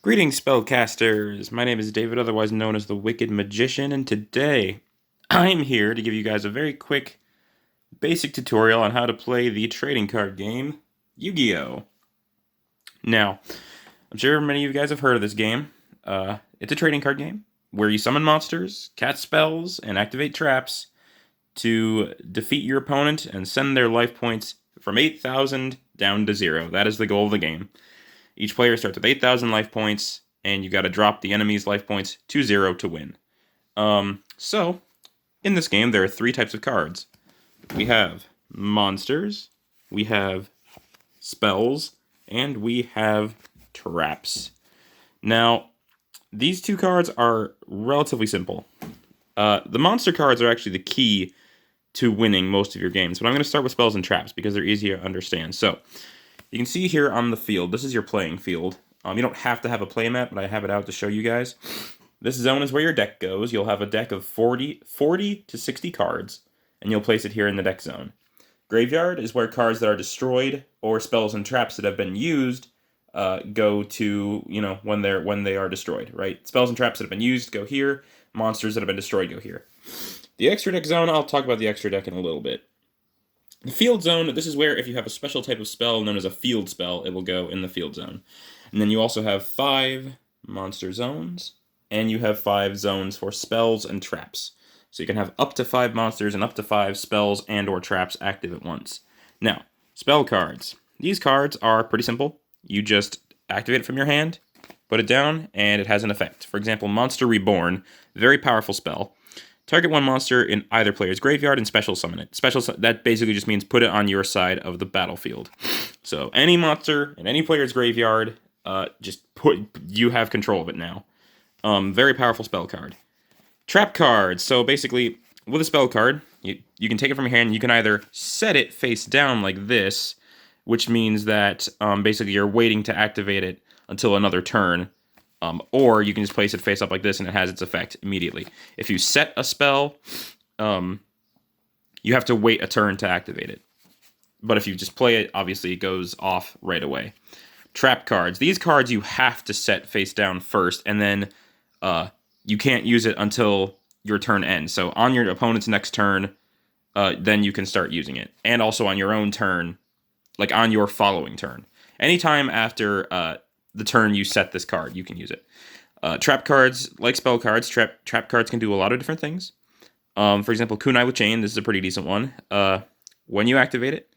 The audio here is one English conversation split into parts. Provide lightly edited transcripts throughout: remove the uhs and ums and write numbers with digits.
Greetings, spellcasters! My name is David, otherwise known as the Wicked Magician, and today I'm here to give you guys a very quick, basic tutorial on how to play the trading card game, Yu-Gi-Oh! Now, I'm sure many of you guys have heard of this game. It's a trading card game where you summon monsters, cast spells, and activate traps to defeat your opponent and send their life points from 8,000 down to 0. That is the goal of the game. Each player starts with 8,000 life points, and you got to drop the enemy's life points to 0 to win. So, in this game, there are 3 types of cards. We have monsters, we have spells, and we have traps. Now, these 2 cards are relatively simple. The monster cards are actually the key to winning most of your games, but I'm going to start with spells and traps because they're easier to understand. So, you can see here on the field, this is your playing field. You don't have to have a playmat, but I have it out to show you guys. This zone is where your deck goes. You'll have a deck of 40 to 60 cards, and you'll place it here in the deck zone. Graveyard is where cards that are destroyed or spells and traps that have been used go to, when they are destroyed, right? Spells and traps that have been used go here. Monsters that have been destroyed go here. The extra deck zone, I'll talk about the extra deck in a little bit. The field zone, this is where if you have a special type of spell known as a field spell, it will go in the field zone. And then you also have 5 monster zones, and you have 5 zones for spells and traps. So you can have up to 5 monsters and up to 5 spells and or traps active at once. Now, spell cards. These cards are pretty simple. You just activate it from your hand, put it down, and it has an effect. For example, Monster Reborn, very powerful spell. Target one monster in either player's graveyard and special summon it. That basically just means put it on your side of the battlefield. So any monster in any player's graveyard, you have control of it now. Very powerful spell card. Trap cards. So basically, with a spell card, you can take it from your hand. You can either set it face down like this, which means that basically you're waiting to activate it until another turn. Or you can just place it face up like this and it has its effect immediately. If you set a spell, you have to wait a turn to activate it. But if you just play it, obviously it goes off right away. Trap cards. These cards you have to set face down first, and then you can't use it until your turn ends. So on your opponent's next turn, then you can start using it. And also on your own turn, like on your following turn. Anytime after the turn you set this card, you can use it. Trap cards, like spell cards, trap cards can do a lot of different things. For example, Kunai with Chain, this is a pretty decent one. When you activate it,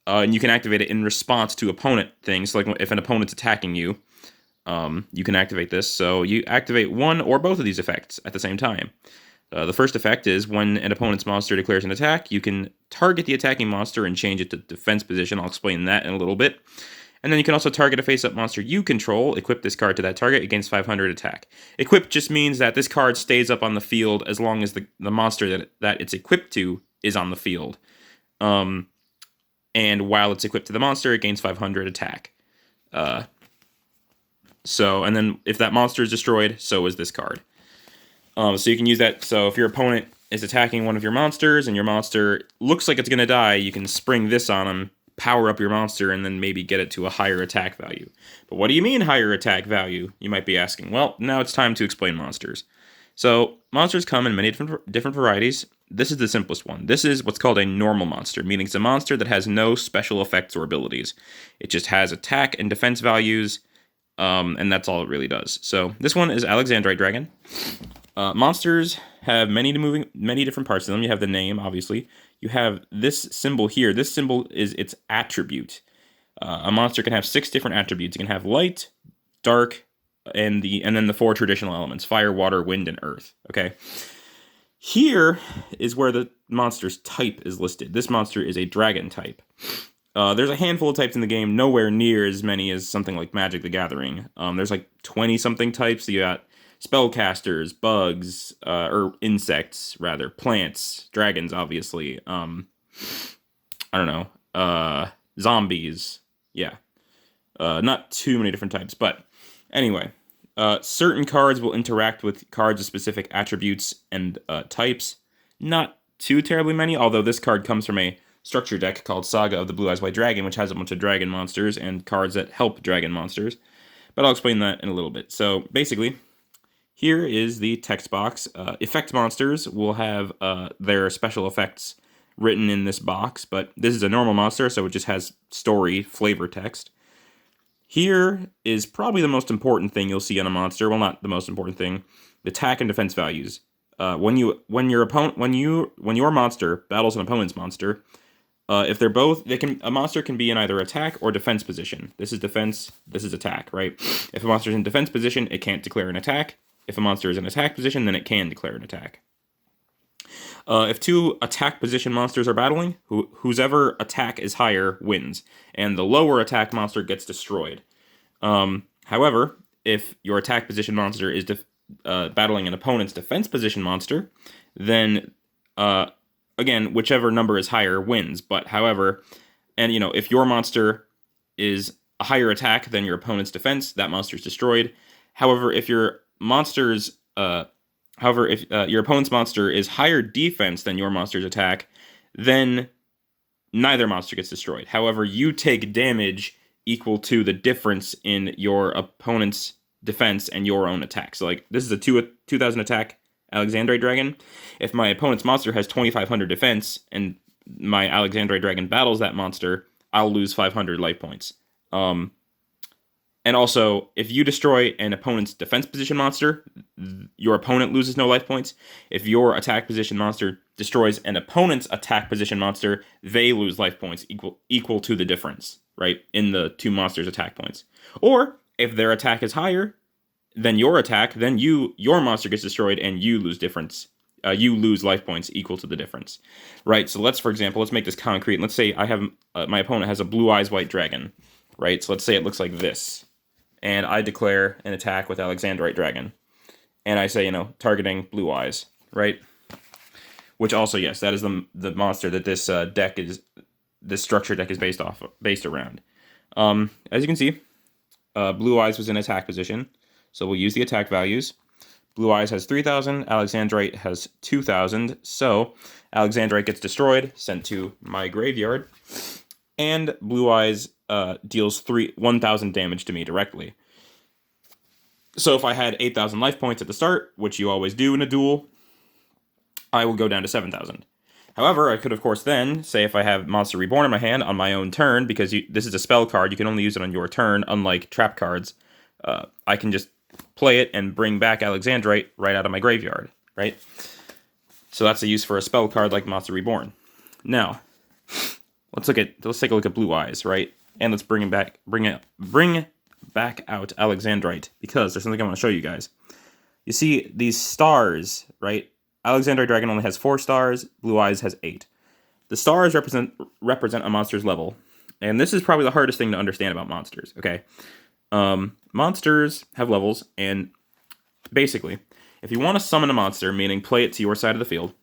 and you can activate it in response to opponent things, like if an opponent's attacking you, you can activate this. So you activate one or both of these effects at the same time. The first effect is when an opponent's monster declares an attack, you can target the attacking monster and change it to defense position. I'll explain that in a little bit. And then you can also target a face-up monster you control, equip this card to that target, against 500 attack. Equip just means that this card stays up on the field as long as the monster that it's equipped to is on the field. And while it's equipped to the monster, it gains 500 attack. And then if that monster is destroyed, so is this card. So you can use that. So if your opponent is attacking one of your monsters and your monster looks like it's going to die, you can spring this on them, power up your monster, and then maybe get it to a higher attack value. But what do you mean higher attack value, you might be asking? Well, now it's time to explain monsters. So monsters come in many different varieties. This is the simplest one. This is what's called a normal monster, meaning it's a monster that has no special effects or abilities. It just has attack and defense values, and that's all it really does. So this one is Alexandrite Dragon. Monsters have many different parts to them. You have the name, obviously. You have this symbol here. This symbol is its attribute. A monster can have 6 different attributes. It can have light, dark, and then the 4 traditional elements: fire, water, wind, and earth. Okay. Here is where the monster's type is listed. This monster is a dragon type. There's a handful of types in the game, nowhere near as many as something like Magic the Gathering. There's like 20-something types. You got spellcasters, bugs, or insects, rather. Plants, dragons, obviously. I don't know. Zombies. Yeah. Not too many different types, but anyway. Certain cards will interact with cards with specific attributes and types. Not too terribly many, although this card comes from a structure deck called Saga of the Blue Eyes White Dragon, which has a bunch of dragon monsters and cards that help dragon monsters. but I'll explain that in a little bit. So basically, here is the text box. Effect monsters will have their special effects written in this box, but this is a normal monster, so it just has story flavor text. Here is probably the most important thing you'll see on a monster. Well, not the most important thing. Attack and defense values. When your monster battles an opponent's monster, if they're both, a monster can be in either attack or defense position. This is defense, this is attack, right? If a monster is in defense position, it can't declare an attack. If a monster is in attack position, then it can declare an attack. If two attack position monsters are battling, whose attack is higher wins, and the lower attack monster gets destroyed. However, if your attack position monster is battling an opponent's defense position monster, then again, whichever number is higher wins. But however, and if your monster is a higher attack than your opponent's defense, that monster is destroyed. However, if your your opponent's monster is higher defense than your monster's attack, then neither monster gets destroyed. However, you take damage equal to the difference in your opponent's defense and your own attack. So, like, this is a 2000 attack Alexandrite Dragon. If my opponent's monster has 2500 defense and my Alexandrite Dragon battles that monster, I'll lose 500 life points. And also, if you destroy an opponent's defense position monster, your opponent loses no life points. If your attack position monster destroys an opponent's attack position monster, they lose life points equal to the difference, right, in the two monsters' attack points. Or, if their attack is higher than your attack, then your monster gets destroyed and you lose you lose life points equal to the difference, right? So for example, let's make this concrete. Let's say I have my opponent has a blue eyes white dragon, right? So let's say it looks like this. And I declare an attack with Alexandrite Dragon. And I say, targeting Blue Eyes, right? Which also, yes, that is the monster that this structure deck is based around. As you can see, Blue Eyes was in attack position. So we'll use the attack values. Blue Eyes has 3,000, Alexandrite has 2,000. So Alexandrite gets destroyed, sent to my graveyard. And Blue Eyes deals 1,000 damage to me directly. So if I had 8,000 life points at the start, which you always do in a duel, I will go down to 7,000. However, I could, of course, then say if I have Monster Reborn in my hand on my own turn, because this is a spell card, you can only use it on your turn, unlike trap cards, I can just play it and bring back Alexandrite right out of my graveyard, right? So that's a use for a spell card like Monster Reborn. Now, let's take a look at Blue Eyes, right? And let's bring back out Alexandrite, because there's something I want to show you guys. You see these stars, right? Alexandrite Dragon only has 4 stars, Blue Eyes has 8. The stars represent a monster's level, and this is probably the hardest thing to understand about monsters, okay? Monsters have levels, and basically, if you want to summon a monster, meaning play it to your side of the field,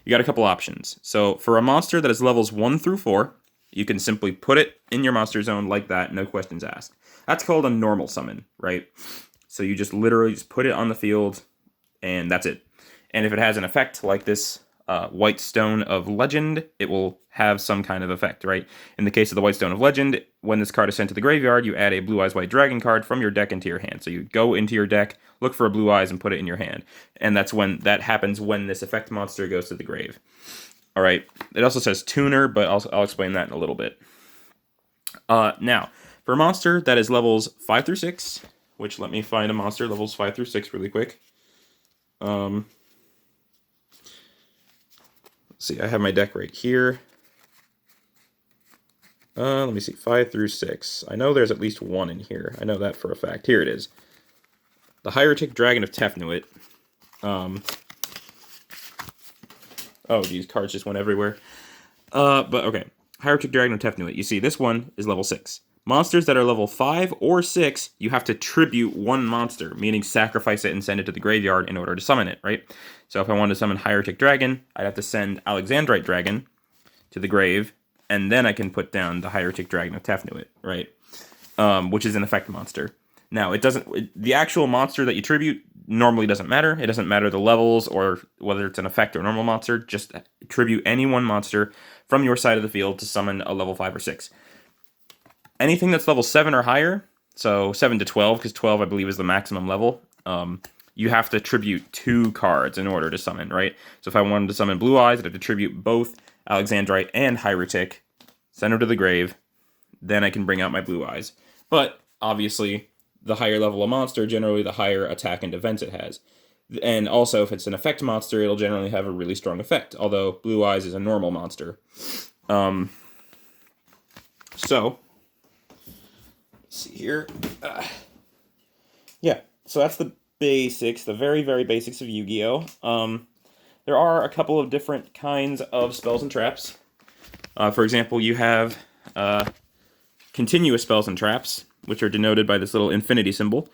you got a couple options. So for a monster that is levels 1 through 4, you can simply put it in your monster zone like that, no questions asked. That's called a normal summon, right? So you just literally put it on the field, and that's it. And if it has an effect like this White Stone of Legend, it will have some kind of effect, right? In the case of the White Stone of Legend, when this card is sent to the graveyard, you add a Blue Eyes White Dragon card from your deck into your hand. So you go into your deck, look for a Blue Eyes, and put it in your hand. And that happens when this effect monster goes to the grave. All right. It also says Tuner, but I'll explain that in a little bit. Now, for a monster that is levels 5 through 6, which let me find a monster levels 5 through 6 really quick. Let's see, I have my deck right here. Let me see, 5 through 6. I know there's at least one in here. I know that for a fact. Here it is. The Hieratic Dragon of Tefnuit. Oh, these cards just went everywhere. But okay. Hieratic Dragon of Tefnuit. You see, this one is level 6. Monsters that are level 5 or 6, you have to tribute one monster, meaning sacrifice it and send it to the graveyard in order to summon it, right? So if I wanted to summon Hieratic Dragon, I'd have to send Alexandrite Dragon to the grave, and then I can put down the Hieratic Dragon of Tefnuit, right? Which is an effect monster. Now, the actual monster that you tribute normally doesn't matter. It doesn't matter the levels or whether it's an effect or a normal monster. Just tribute any one monster from your side of the field to summon a level 5 or 6. Anything that's level 7 or higher, so 7 to 12, because 12 I believe is the maximum level. You have to tribute 2 cards in order to summon, right? So if I wanted to summon Blue Eyes, I'd have to tribute both Alexandrite and Hierotic, send them to the grave, then I can bring out my Blue Eyes. But obviously, the higher level a monster, generally the higher attack and defense it has. And also, if it's an effect monster, it'll generally have a really strong effect, although Blue Eyes is a normal monster. So, let's see here. Yeah, so that's the basics, the very, very basics of Yu-Gi-Oh! There are a couple of different kinds of spells and traps. For example, you have continuous spells and traps, which are denoted by this little infinity symbol,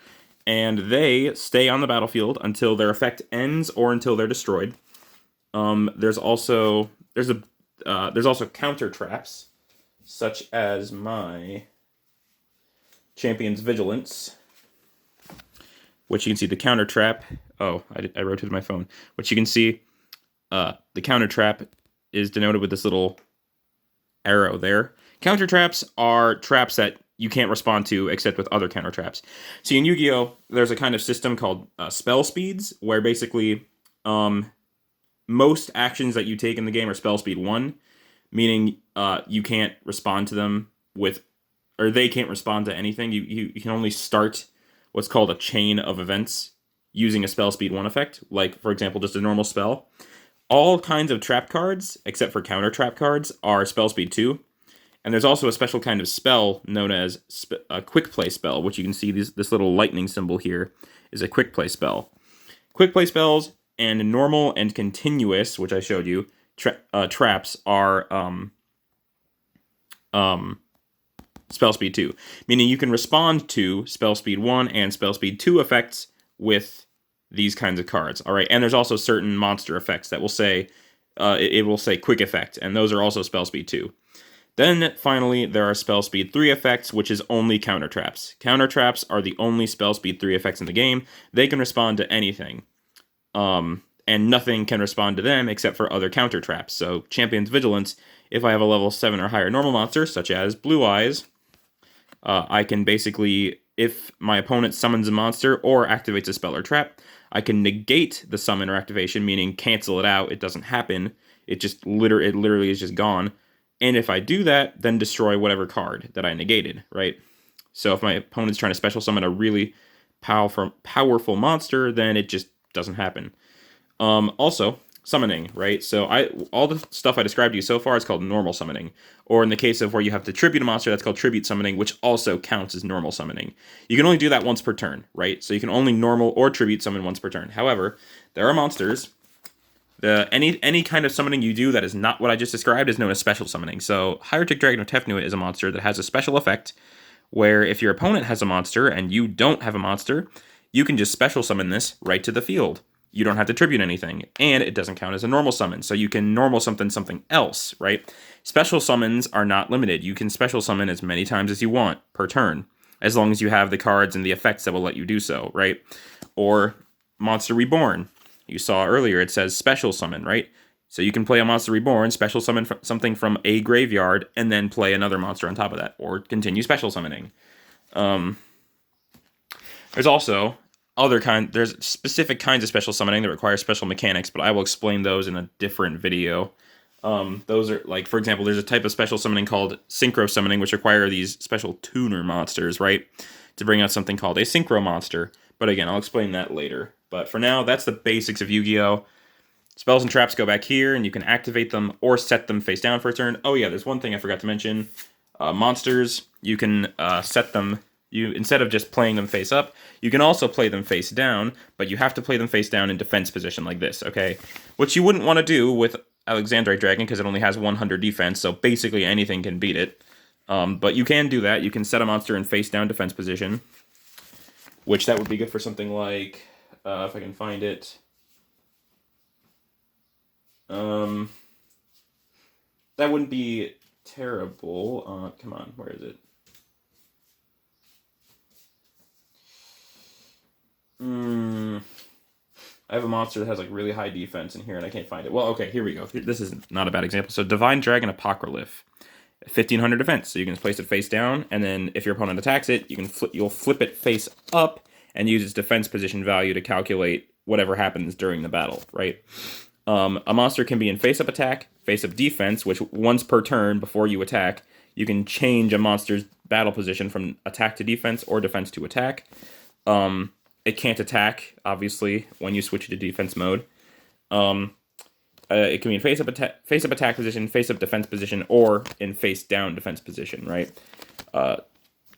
and they stay on the battlefield until their effect ends or until they're destroyed. There's also counter traps, such as my Champion's Vigilance, which you can see the counter trap. Oh, I rotated my phone. Which you can see, the counter trap is denoted with this little arrow there. Counter traps are traps that you can't respond to except with other counter traps. See, in Yu-Gi-Oh, there's a kind of system called spell speeds, where basically most actions that you take in the game are spell speed 1, meaning you can't respond to them with, or they can't respond to anything. You can only start what's called a chain of events using a spell speed 1 effect, like, for example, just a normal spell. All kinds of trap cards, except for counter trap cards, are spell speed 2. And there's also a special kind of spell known as a quick play spell, which you can see this little lightning symbol here is a quick play spell. Quick play spells and normal and continuous, which I showed you, traps are spell speed 2, meaning you can respond to spell speed 1 and spell speed 2 effects with these kinds of cards. All right, and there's also certain monster effects that will say it will say quick effect, and those are also spell speed 2. Then finally there are spell speed 3 effects, which is only counter traps. Counter traps are the only spell speed 3 effects in the game. They can respond to anything, and nothing can respond to them except for other counter traps. So Champion's Vigilance, if I have a level 7 or higher normal monster, such as Blue Eyes, I can basically, if my opponent summons a monster or activates a spell or trap, I can negate the summon or activation, meaning cancel it out. It doesn't happen. It literally is just gone. And if I do that, then destroy whatever card that I negated, right? So if my opponent's trying to special summon a really powerful monster, then it just doesn't happen. Also, summoning, right? So all the stuff I described to you so far is called normal summoning. Or in the case of where you have to tribute a monster, that's called tribute summoning, which also counts as normal summoning. You can only do that once per turn, right? So you can only normal or tribute summon once per turn. However, there are monsters. Any kind of summoning you do that is not what I just described is known as special summoning. So Hierotic Dragon of Tefnut is a monster that has a special effect where if your opponent has a monster and you don't have a monster, you can just special summon this right to the field. You don't have to tribute anything, and it doesn't count as a normal summon, so you can normal something else, right? Special summons are not limited. You can special summon as many times as you want per turn, as long as you have the cards and the effects that will let you do so, right? Or Monster Reborn. You saw earlier it says special summon, right? So you can play a Monster Reborn, special summon something from a graveyard, and then play another monster on top of that, or continue special summoning. There's also there's specific kinds of special summoning that require special mechanics, but I will explain those in a different video. Those are, like, for example, there's a type of special summoning called synchro summoning, which require these special tuner monsters, right? To bring out something called a synchro monster. But again, I'll explain that later. But for now, that's the basics of Yu-Gi-Oh! Spells and traps go back here, and you can activate them or set them face down for a turn. Oh yeah, there's one thing I forgot to mention. Monsters, you can set them, instead of just playing them face up, you can also play them face down, but you have to play them face down in defense position like this, okay? Which you wouldn't want to do with Alexandrite Dragon, because it only has 100 defense, so basically anything can beat it. But you can do that. You can set a monster in face down defense position, which that would be good for something like, if I can find it, that wouldn't be terrible. Come on, where is it? I have a monster that has like really high defense in here, and I can't find it. Well, okay, here we go. This is not a bad example. So Divine Dragon Apocryph. 1500 defense. So you can place it face down, and then if your opponent attacks it, you'll flip it face up and use its defense position value to calculate whatever happens during the battle, right? A monster can be in face-up attack, face-up defense, which once per turn before you attack, you can change a monster's battle position from attack to defense or defense to attack. It can't attack, obviously, when you switch to defense mode. It can be in face-up attack position, face-up defense position, or in face-down defense position, right?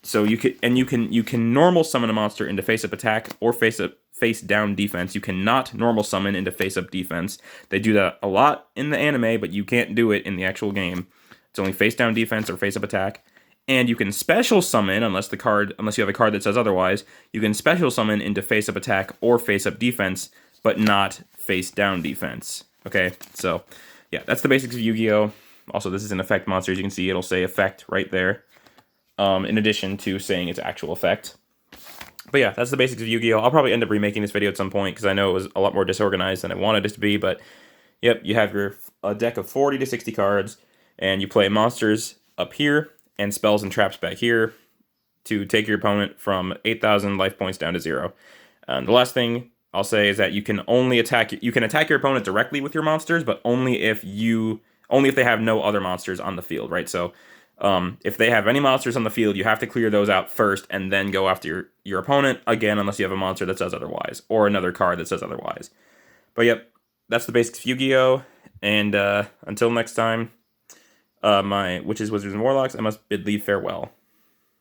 So you can normal summon a monster into face-up attack or face-down defense. You cannot normal summon into face-up defense. They do that a lot in the anime, but you can't do it in the actual game. It's only face-down defense or face-up attack. And you can special summon, unless you have a card that says otherwise, you can special summon into face-up attack or face-up defense, but not face-down defense. Okay, so yeah, that's the basics of Yu-Gi-Oh! Also, this is an effect monster. As you can see, it'll say effect right there, in addition to saying its actual effect. But yeah, that's the basics of Yu-Gi-Oh! I'll probably end up remaking this video at some point, because I know it was a lot more disorganized than I wanted it to be, but yep, you have a deck of 40 to 60 cards, and you play monsters up here, and spells and traps back here, to take your opponent from 8,000 life points down to 0. And the last thing I'll say is that you can attack your opponent directly with your monsters, but only if they have no other monsters on the field, right? So if they have any monsters on the field, you have to clear those out first and then go after your opponent, again, unless you have a monster that says otherwise, or another card that says otherwise. But yep, that's the basics of Yu-Gi-Oh! And until next time, my witches, wizards, and warlocks, I must bid thee farewell.